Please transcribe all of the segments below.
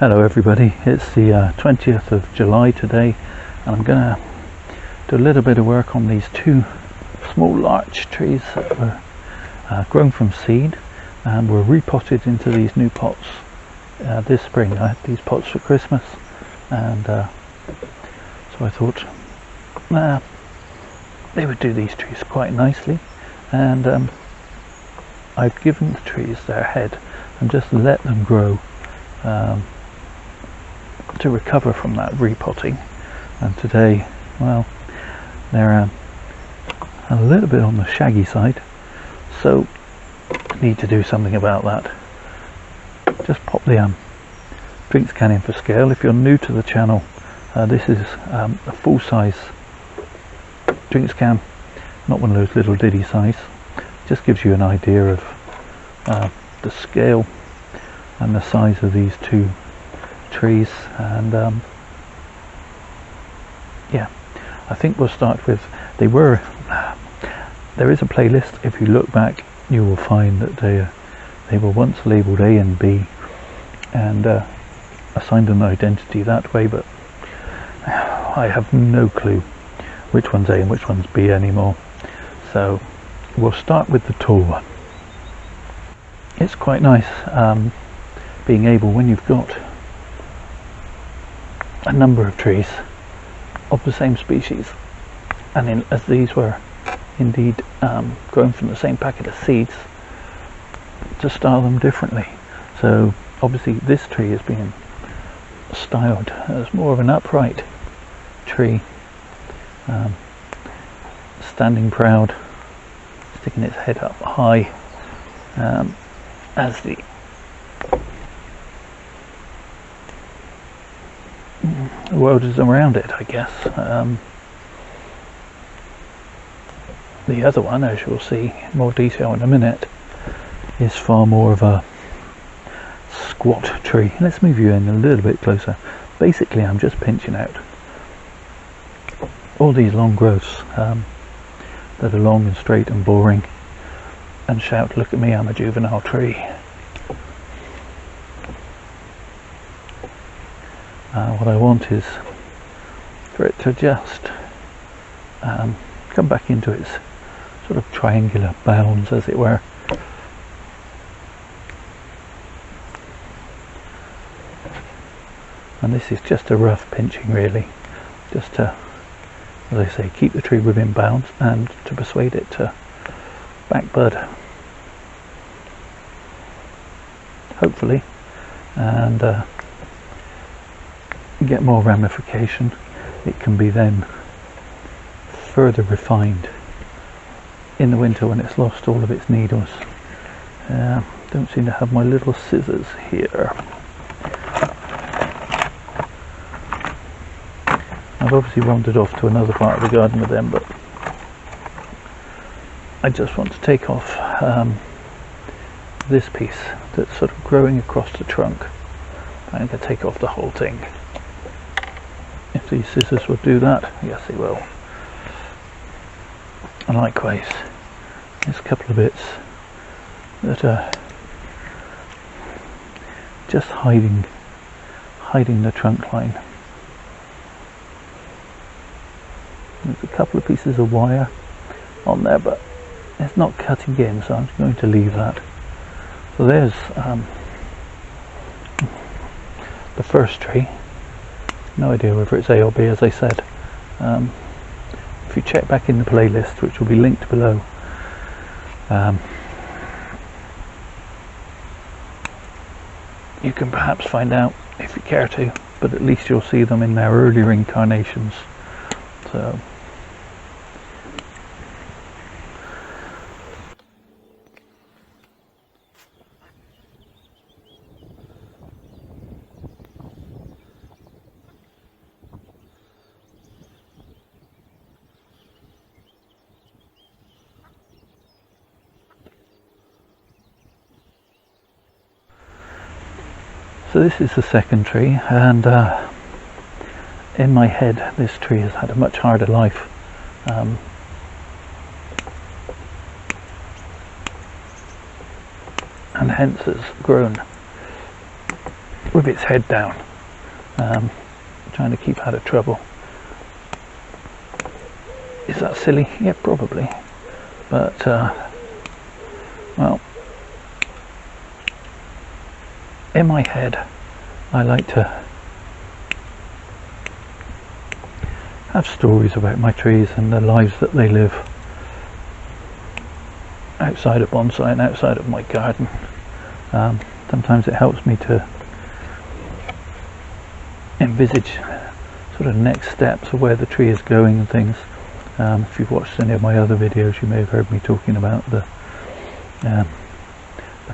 Hello everybody, it's the 20th of July today, and I'm going to do a little bit of work on these two small larch trees that were grown from seed and were repotted into these new pots this spring. I had these pots for Christmas, and so I thought they would do these trees quite nicely, and I've given the trees their head and just let them grow to recover from that repotting. And today, well, they're a little bit on the shaggy side, so I need to do something about that. Just pop the drinks can in for scale. If you're new to the channel, this is a full-size drinks can, not one of those little diddy size. Just gives you an idea of the scale and the size of these two trees, and yeah, I think we'll start with, there is a playlist. If you look back, you will find that they were once labelled A and B, and assigned an identity that way, but I have no clue which one's A and which one's B anymore. So we'll start with the tall one. It's quite nice being able, when you've got a number of trees of the same species, and as these were indeed grown from the same packet of seeds, to style them differently. So obviously this tree is being styled as more of an upright tree, standing proud, sticking its head up high, as the world is around it, I guess. The other one, as you'll see in more detail in a minute, is far more of a squat tree. Let's move you in a little bit closer. Basically, I'm just pinching out all these long growths that are long and straight and boring, and shout, look at me, I'm a juvenile tree. What I want is for it to just come back into its sort of triangular bounds, as it were. And this is just a rough pinching, really, just to, as I say, keep the tree within bounds and to persuade it to back bud, hopefully, and get more ramification. It can be then further refined in the winter when it's lost all of its needles. Don't seem to have my little scissors here. I've obviously wandered off to another part of the garden with them, but I just want to take off this piece that's sort of growing across the trunk. I'm going to take off the whole thing. If these scissors will do that, yes they will. And likewise, there's a couple of bits that are just hiding the trunk line. There's a couple of pieces of wire on there, but it's not cutting in, so I'm going to leave that. So there's the first tree. No idea whether it's A or B, as I said. If you check back in the playlist, which will be linked below, you can perhaps find out if you care to, but at least you'll see them in their earlier incarnations. So this is the second tree, and in my head this tree has had a much harder life. And hence has grown with its head down, trying to keep out of trouble. Is that silly? Yeah, probably. But, well, in my head, I like to have stories about my trees and the lives that they live outside of bonsai and outside of my garden. Sometimes it helps me to envisage sort of next steps of where the tree is going and things. If you've watched any of my other videos, you may have heard me talking about the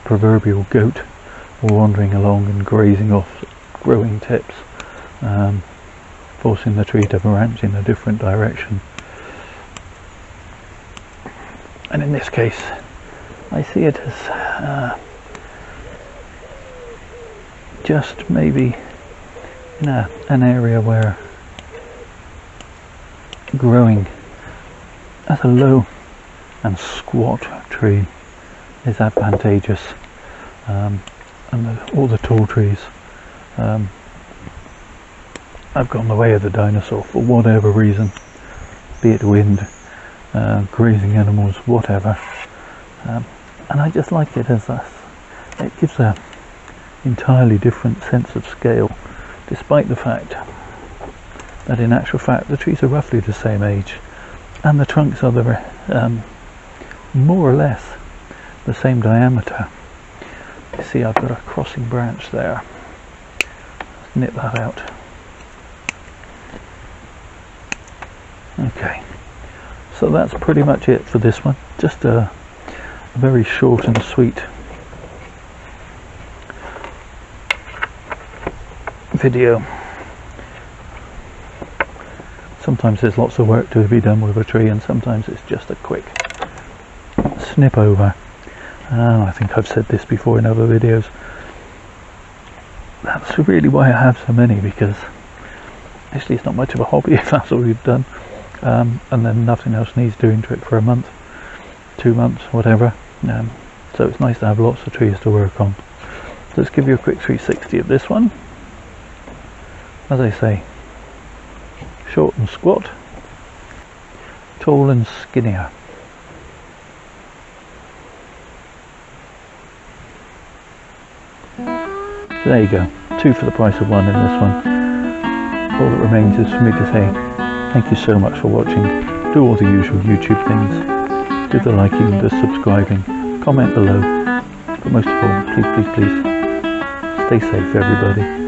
proverbial goat wandering along and grazing off growing tips, forcing the tree to branch in a different direction. And in this case, I see it as just maybe in an area where growing as a low and squat tree is advantageous, and all the tall trees have gone the way of the dinosaur for whatever reason, be it wind, grazing animals, whatever. And I just like it as it gives a entirely different sense of scale, despite the fact that in actual fact the trees are roughly the same age and the trunks are more or less the same diameter. You see, I've got a crossing branch there. Let's nip that out. Okay, so that's pretty much it for this one. Just a very short and sweet video. Sometimes there's lots of work to be done with a tree, and sometimes it's just a quick snip over. I think I've said this before in other videos. That's really why I have so many, because actually it's not much of a hobby if that's all you've done, and then nothing else needs doing to it for a month, 2 months, whatever. So it's nice to have lots of trees to work on. So let's give you a quick 360 of this one. As I say, short and squat, tall and skinnier. So there you go, 2 for the price of 1 in this one. All that remains is for me to say thank you so much for watching. Do all the usual YouTube things. Do the liking, the subscribing, comment below. But most of all, please, please, please, stay safe everybody.